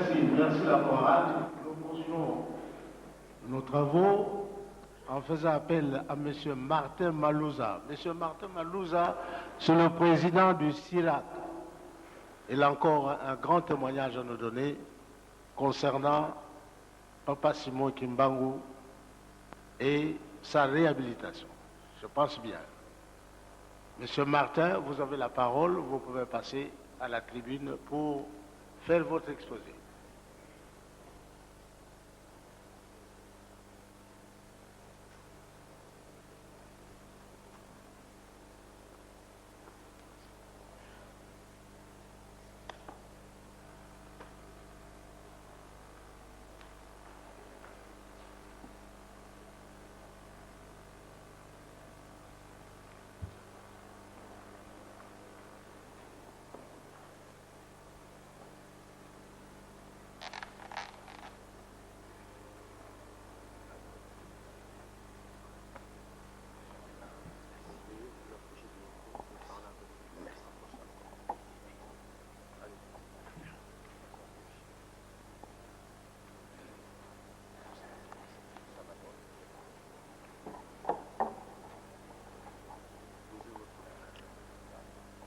Merci la chorale. Nous poursuivons nos travaux en faisant appel à M. Martin Malouza. M. Martin Malouza, c'est le président du CIRAC. Il a encore un grand témoignage à nous donner concernant Papa Simon Kimbangu et sa réhabilitation. Je pense bien. Monsieur Martin, vous avez la parole. Vous pouvez passer à la tribune pour faire votre exposé.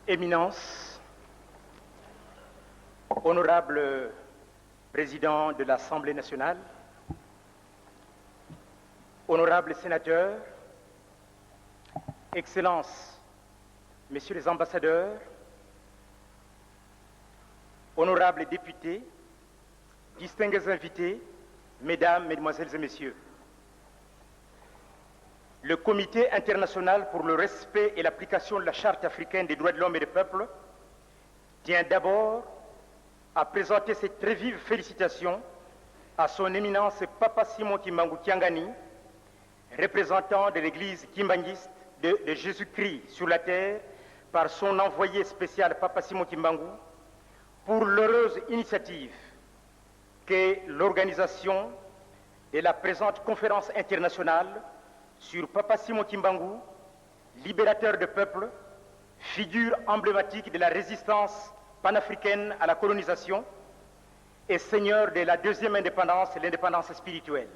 Éminence, honorable président de l'Assemblée nationale, honorables sénateurs, Excellences, messieurs les ambassadeurs, honorables députés, distingués invités, mesdames, mesdemoiselles et messieurs, le Comité international pour le respect et l'application de la Charte africaine des droits de l'homme et des peuples tient d'abord à présenter ses très vives félicitations à son éminence Papa Simon Kimbangu Tiangani, représentant de l'Église kimbanguiste de Jésus-Christ sur la terre, par son envoyé spécial Papa Simon Kimbangu, pour l'heureuse initiative qu'est l'organisation de la présente conférence internationale sur Papa Simon Kimbangu, libérateur de peuple, figure emblématique de la résistance panafricaine à la colonisation et seigneur de la deuxième indépendance, l'indépendance spirituelle.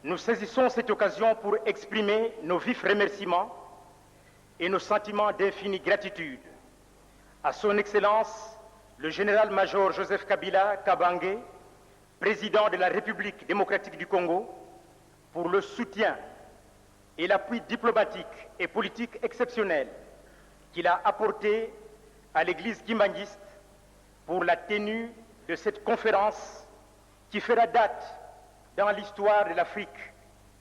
Nous saisissons cette occasion pour exprimer nos vifs remerciements et nos sentiments d'infinie gratitude à son Excellence, le général-major Joseph Kabila Kabange, président de la République démocratique du Congo, pour le soutien et l'appui diplomatique et politique exceptionnel qu'il a apporté à l'Église kimbanguiste pour la tenue de cette conférence qui fera date dans l'histoire de l'Afrique,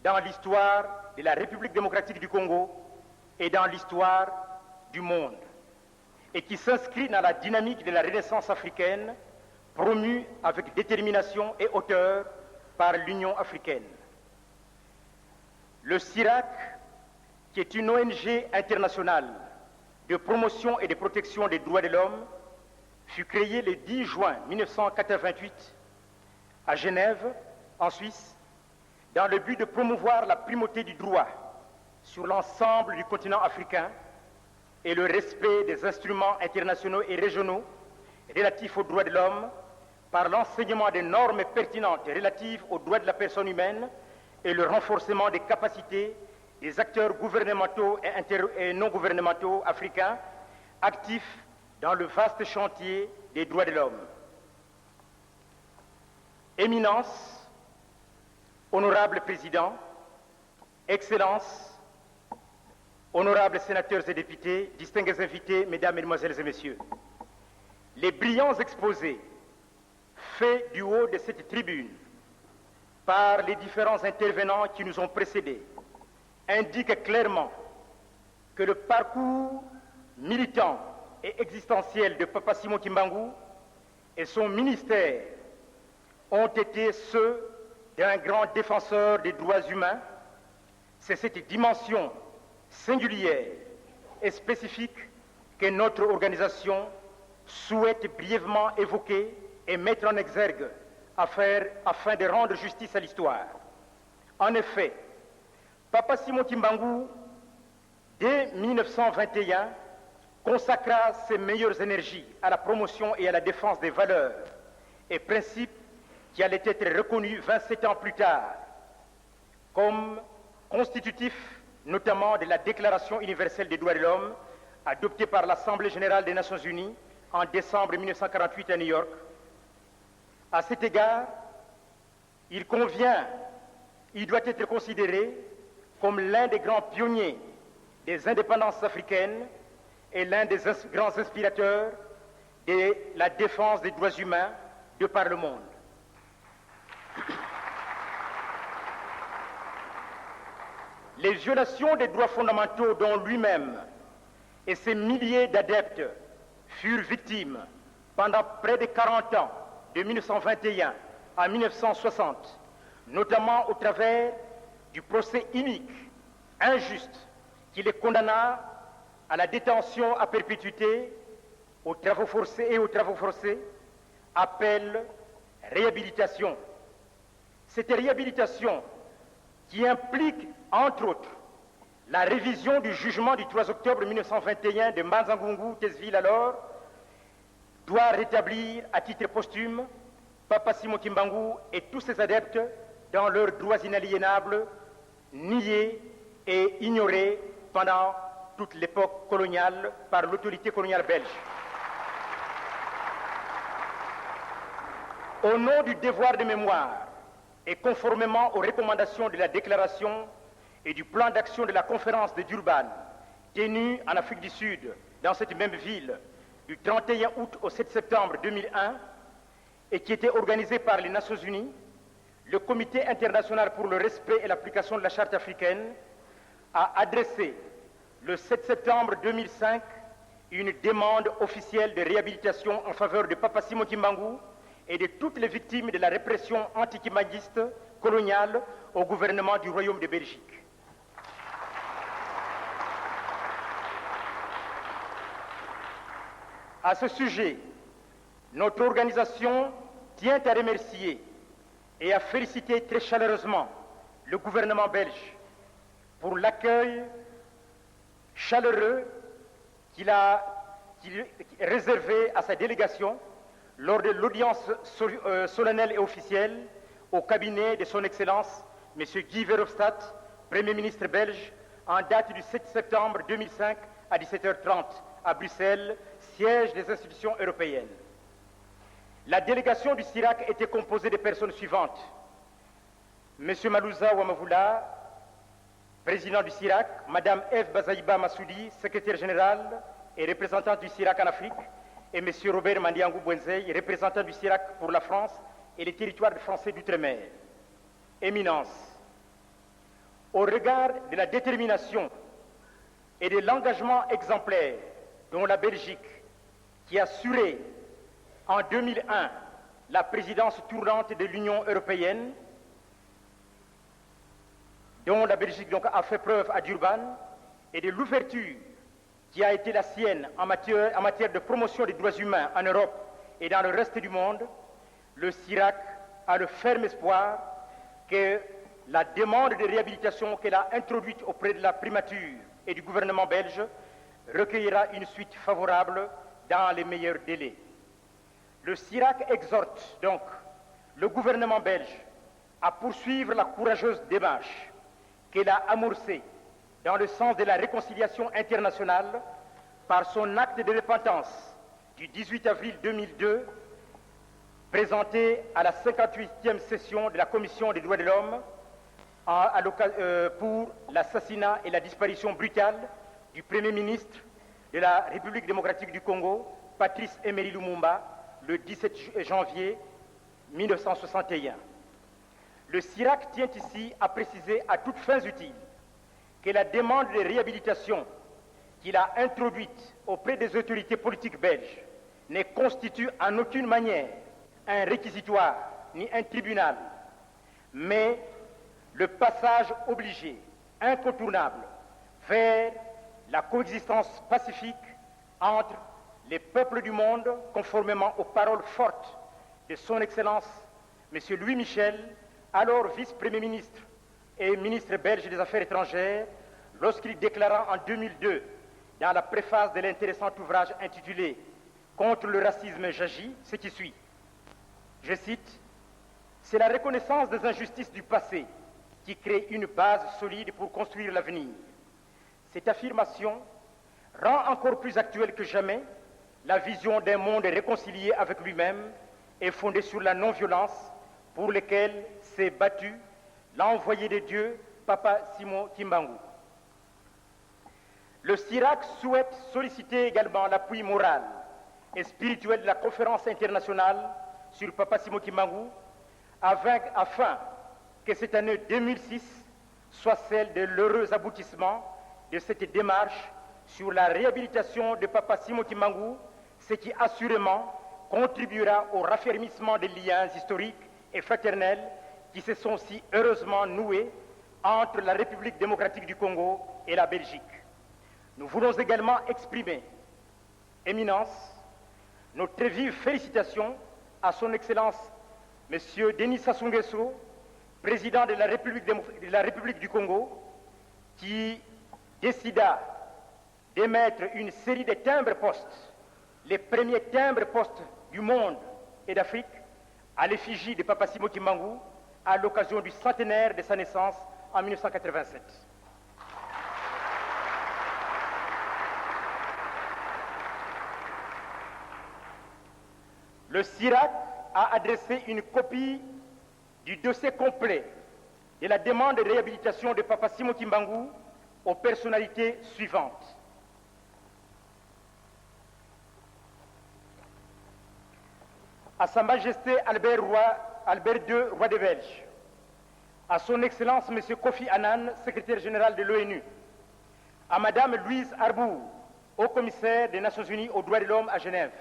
dans l'histoire de la République démocratique du Congo et dans l'histoire du monde, et qui s'inscrit dans la dynamique de la Renaissance africaine promue avec détermination et hauteur par l'Union africaine. Le CIRAC, qui est une ONG internationale de promotion et de protection des droits de l'homme, fut créé le 10 juin 1988 à Genève, en Suisse, dans le but de promouvoir la primauté du droit sur l'ensemble du continent africain et le respect des instruments internationaux et régionaux relatifs aux droits de l'homme par l'enseignement des normes pertinentes relatives aux droits de la personne humaine et le renforcement des capacités des acteurs gouvernementaux et non gouvernementaux africains actifs dans le vaste chantier des droits de l'homme. Éminence, honorable président, Excellences, honorables sénateurs et députés, distingués invités, mesdames, mesdemoiselles et messieurs, les brillants exposés faits du haut de cette tribune par les différents intervenants qui nous ont précédés, indique clairement que le parcours militant et existentiel de Papa Simon Kimbangu et son ministère ont été ceux d'un grand défenseur des droits humains. C'est cette dimension singulière et spécifique que notre organisation souhaite brièvement évoquer et mettre en exergue afin de rendre justice à l'histoire. En effet, Papa Simon Kimbangu, dès 1921, consacra ses meilleures énergies à la promotion et à la défense des valeurs et principe qui allait être reconnu 27 ans plus tard comme constitutif notamment de la Déclaration universelle des droits de l'homme adoptée par l'Assemblée générale des Nations unies en décembre 1948 à New York. À cet égard, il doit être considéré comme l'un des grands pionniers des indépendances africaines et l'un des grands inspirateurs de la défense des droits humains de par le monde. Les violations des droits fondamentaux dont lui-même et ses milliers d'adeptes furent victimes pendant près de 40 ans, de 1921 à 1960, notamment au travers du procès inique, injuste, qui les condamna à la détention à perpétuité, aux travaux forcés, appellent réhabilitation. Cette réhabilitation qui implique, entre autres, la révision du jugement du 3 octobre 1921 de Manzangungu Tesville alors, doit rétablir à titre posthume Papa Simon Kimbangu et tous ses adeptes dans leurs droits inaliénables, niés et ignorés pendant toute l'époque coloniale par l'autorité coloniale belge. Au nom du devoir de mémoire et conformément aux recommandations de la déclaration et du plan d'action de la conférence de Durban, tenue en Afrique du Sud, dans cette même ville, du 31 août au 7 septembre 2001, et qui était organisée par les Nations Unies, le Comité international pour le respect et l'application de la Charte africaine a adressé le 7 septembre 2005 une demande officielle de réhabilitation en faveur de Papa Simon Kimbangu et de toutes les victimes de la répression antikimbangiste coloniale au gouvernement du Royaume de Belgique. À ce sujet, notre organisation tient à remercier et à féliciter très chaleureusement le gouvernement belge pour l'accueil chaleureux qu'il a réservé à sa délégation lors de l'audience solennelle et officielle au cabinet de son Excellence, M. Guy Verhofstadt, Premier ministre belge, en date du 7 septembre 2005 à 17h30 à Bruxelles, siège des institutions européennes. La délégation du CIRAC était composée des personnes suivantes. M. Malouza Ouamavoula, président du CIRAC, Mme Eve Bazaïba Massoudi, secrétaire générale et représentante du CIRAC en Afrique, et M. Robert Mandiangou Bouenzei, représentant du CIRAC pour la France et les territoires français d'outre-mer. Éminence, au regard de la détermination et de l'engagement exemplaire dont la Belgique, qui a assuré en 2001 la présidence tournante de l'Union européenne, dont la Belgique donc a fait preuve à Durban, et de l'ouverture qui a été la sienne en matière de promotion des droits humains en Europe et dans le reste du monde, le CIRAC a le ferme espoir que la demande de réhabilitation qu'elle a introduite auprès de la primature et du gouvernement belge recueillera une suite favorable dans les meilleurs délais. Le CIRAC exhorte donc le gouvernement belge à poursuivre la courageuse démarche qu'elle a amorcée dans le sens de la réconciliation internationale par son acte de repentance du 18 avril 2002, présenté à la 58e session de la Commission des droits de l'homme pour l'assassinat et la disparition brutale du Premier ministre de la République démocratique du Congo, Patrice Emery Lumumba, le 17 janvier 1961. Le CIRAC tient ici à préciser à toutes fins utiles que la demande de réhabilitation qu'il a introduite auprès des autorités politiques belges ne constitue en aucune manière un réquisitoire ni un tribunal, mais le passage obligé, incontournable, vers la coexistence pacifique entre les peuples du monde, conformément aux paroles fortes de son Excellence, M. Louis Michel, alors vice-premier ministre et ministre belge des Affaires étrangères, lorsqu'il déclara en 2002, dans la préface de l'intéressant ouvrage intitulé « Contre le racisme j'agis », ce qui suit. Je cite, « C'est la reconnaissance des injustices du passé qui crée une base solide pour construire l'avenir. » Cette affirmation rend encore plus actuelle que jamais la vision d'un monde réconcilié avec lui-même et fondé sur la non-violence pour lequel s'est battu l'envoyé de Dieu, Papa Simon Kimbangu. Le CIRAC souhaite solliciter également l'appui moral et spirituel de la conférence internationale sur Papa Simon Kimbangu afin que cette année 2006 soit celle de l'heureux aboutissement de cette démarche sur la réhabilitation de Papa Simon Kimbangu, ce qui assurément contribuera au raffermissement des liens historiques et fraternels qui se sont si heureusement noués entre la République démocratique du Congo et la Belgique. Nous voulons également exprimer, Éminence, nos très vives félicitations à son Excellence M. Denis Sassou Nguesso, président de la République du Congo, qui décida d'émettre une série de timbres-postes, les premiers timbres-postes du monde et d'Afrique, à l'effigie de Papa Simon Kimbangu, à l'occasion du centenaire de sa naissance en 1987. Le CIRAC a adressé une copie du dossier complet de la demande de réhabilitation de Papa Simon Kimbangu aux personnalités suivantes. À Sa Majesté Albert II, roi des Belges, à Son Excellence M. Kofi Annan, secrétaire général de l'ONU, à Madame Louise Arbour, haut-commissaire des Nations Unies aux droits de l'homme à Genève,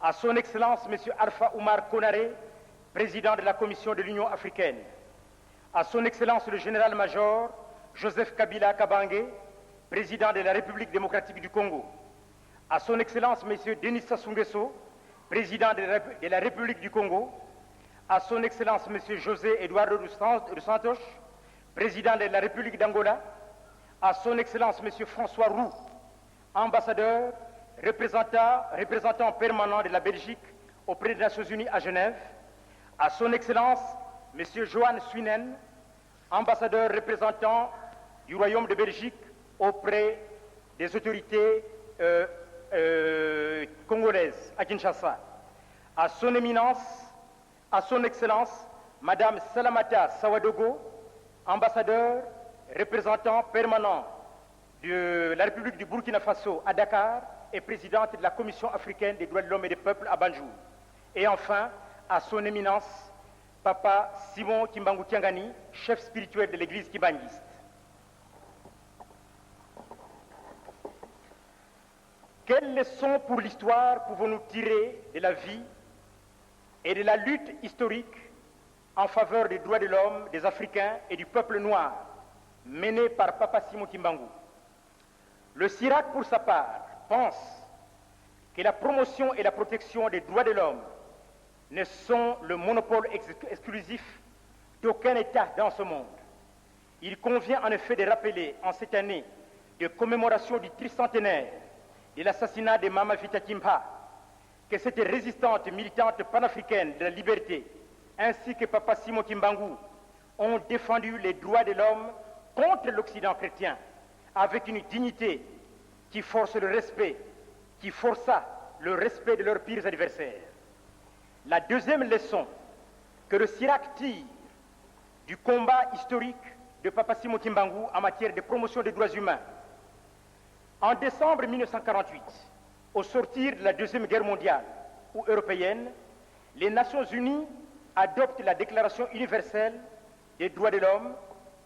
à Son Excellence M. Alpha Oumar Konaré, président de la Commission de l'Union africaine, à Son Excellence le général-major Joseph Kabila Kabange, président de la République démocratique du Congo, à Son Excellence M. Denis Sassou Nguesso, président de la République du Congo, à Son Excellence M. José Eduardo dos Santos, président de la République d'Angola, à Son Excellence M. François Roux, ambassadeur, représentant permanent de la Belgique auprès des Nations Unies à Genève, à Son Excellence M. Johan Swinen, ambassadeur représentant du Royaume de Belgique auprès des autorités congolaises à Kinshasa, à Son Éminence, à Son Excellence Madame Salamata Sawadogo, ambassadeur représentant permanent de la République du Burkina Faso à Dakar et présidente de la Commission africaine des droits de l'homme et des peuples à Banjul. Et enfin, à Son Éminence Papa Simon Kimbangu Tiangani, chef spirituel de l'église kibanguiste. Quelles leçons pour l'histoire pouvons-nous tirer de la vie et de la lutte historique en faveur des droits de l'homme, des Africains et du peuple noir, menée par Papa Simon Kimbangu? Le CIRAC, pour sa part, pense que la promotion et la protection des droits de l'homme ne sont le monopole exclusif d'aucun État dans ce monde. Il convient en effet de rappeler en cette année de commémoration du tricentenaire de l'assassinat de Mama Vita Kimpa que cette résistante militante panafricaine de la liberté ainsi que Papa Simon Kimbangu ont défendu les droits de l'homme contre l'Occident chrétien avec une dignité qui force le respect, qui força le respect de leurs pires adversaires. La deuxième leçon que le CIRAC tire du combat historique de Papa Simon Kimbangu en matière de promotion des droits humains. En décembre 1948, au sortir de la Deuxième Guerre mondiale ou européenne, les Nations Unies adoptent la Déclaration universelle des droits de l'homme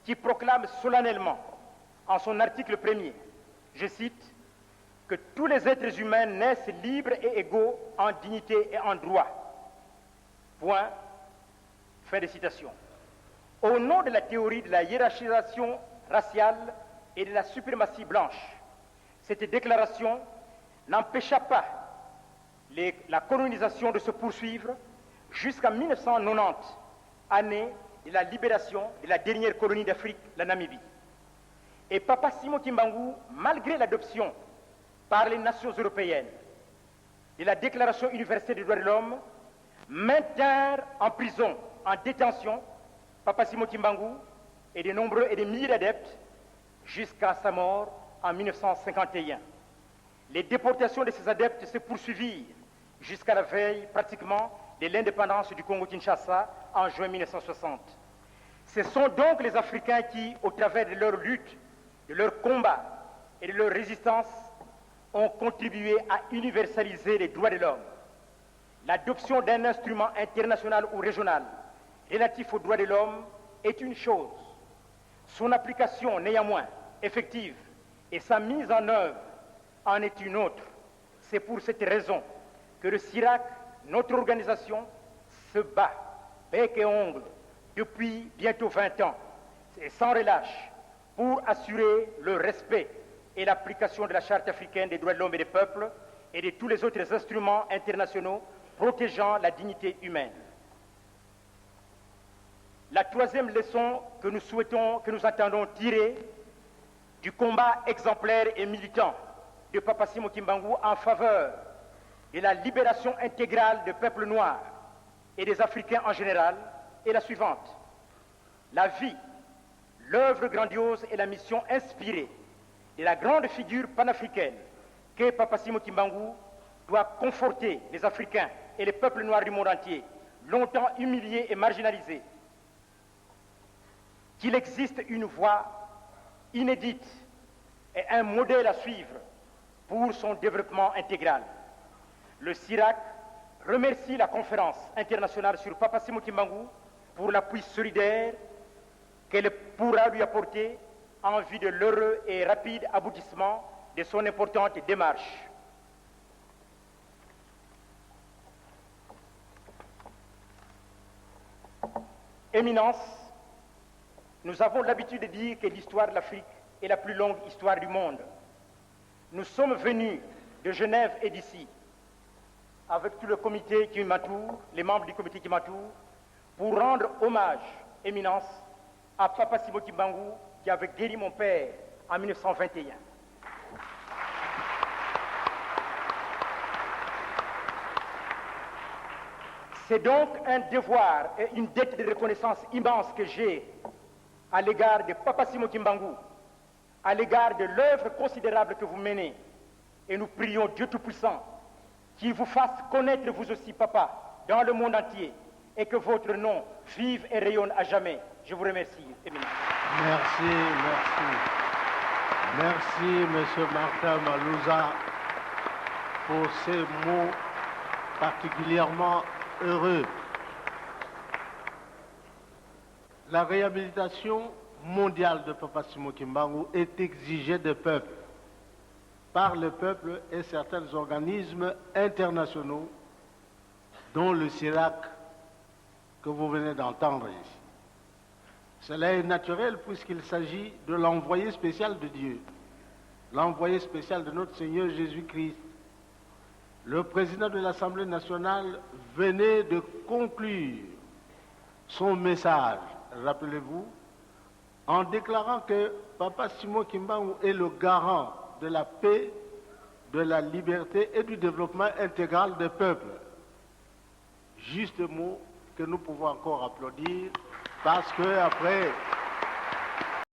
qui proclame solennellement en son article 1er, je cite, que tous les êtres humains naissent libres et égaux en dignité et en droit. Point. Fin de citation. Au nom de la théorie de la hiérarchisation raciale et de la suprématie blanche, cette déclaration n'empêcha pas la colonisation de se poursuivre jusqu'en 1990, année de la libération de la dernière colonie d'Afrique, la Namibie. Et Papa Simon Kimbangu, malgré l'adoption par les nations européennes de la Déclaration universelle des droits de l'homme, maintinrent en prison, en détention, Papa Simon Kimbangu et de nombreux et des milliers d'adeptes jusqu'à sa mort en 1951. Les déportations de ces adeptes se poursuivirent jusqu'à la veille pratiquement de l'indépendance du Congo-Kinshasa en juin 1960. Ce sont donc les Africains qui, au travers de leur lutte, de leur combat et de leur résistance, ont contribué à universaliser les droits de l'homme. L'adoption d'un instrument international ou régional relatif aux droits de l'homme est une chose. Son application, néanmoins, effective, et sa mise en œuvre en est une autre. C'est pour cette raison que le CIRAC, notre organisation, se bat, bec et ongle, depuis bientôt 20 ans, et sans relâche, pour assurer le respect et l'application de la Charte africaine des droits de l'homme et des peuples et de tous les autres instruments internationaux protégeant la dignité humaine. La troisième leçon que nous entendons tirer du combat exemplaire et militant de Papa Simon Kimbangu en faveur de la libération intégrale des peuples noirs et des Africains en général est la suivante. La vie, l'œuvre grandiose et la mission inspirée de la grande figure panafricaine que Papa Simon Kimbangu doit conforter les Africains et les peuples noirs du monde entier, longtemps humiliés et marginalisés, qu'il existe une voie inédite et un modèle à suivre pour son développement intégral. Le CIRAC remercie la conférence internationale sur Papa Simon Kimbangu pour l'appui solidaire qu'elle pourra lui apporter en vue de l'heureux et rapide aboutissement de son importante démarche. Éminence, nous avons l'habitude de dire que l'histoire de l'Afrique est la plus longue histoire du monde. Nous sommes venus de Genève et d'ici, avec tout le comité qui m'entoure, les membres du comité qui m'entourent, pour rendre hommage, Éminence, à Papa Simon Kimbangu qui avait guéri mon père en 1921. C'est donc un devoir et une dette de reconnaissance immense que j'ai à l'égard de Papa Simon Kimbangu, à l'égard de l'œuvre considérable que vous menez. Et nous prions Dieu Tout-Puissant qu'il vous fasse connaître vous aussi, Papa, dans le monde entier, et que votre nom vive et rayonne à jamais. Je vous remercie, Éminence. Merci, merci. Merci, Monsieur Martin Malouza, pour ces mots particulièrement heureux. La réhabilitation mondiale de Papa Simon Kimbangu est exigée des peuples, par le peuple et certains organismes internationaux, dont le CIRAC que vous venez d'entendre ici. Cela est naturel puisqu'il s'agit de l'envoyé spécial de Dieu, l'envoyé spécial de notre Seigneur Jésus-Christ. Le président de l'Assemblée nationale venait de conclure son message, rappelez-vous, en déclarant que Papa Simon Kimbangu est le garant de la paix, de la liberté et du développement intégral des peuples. Juste mot que nous pouvons encore applaudir parce que après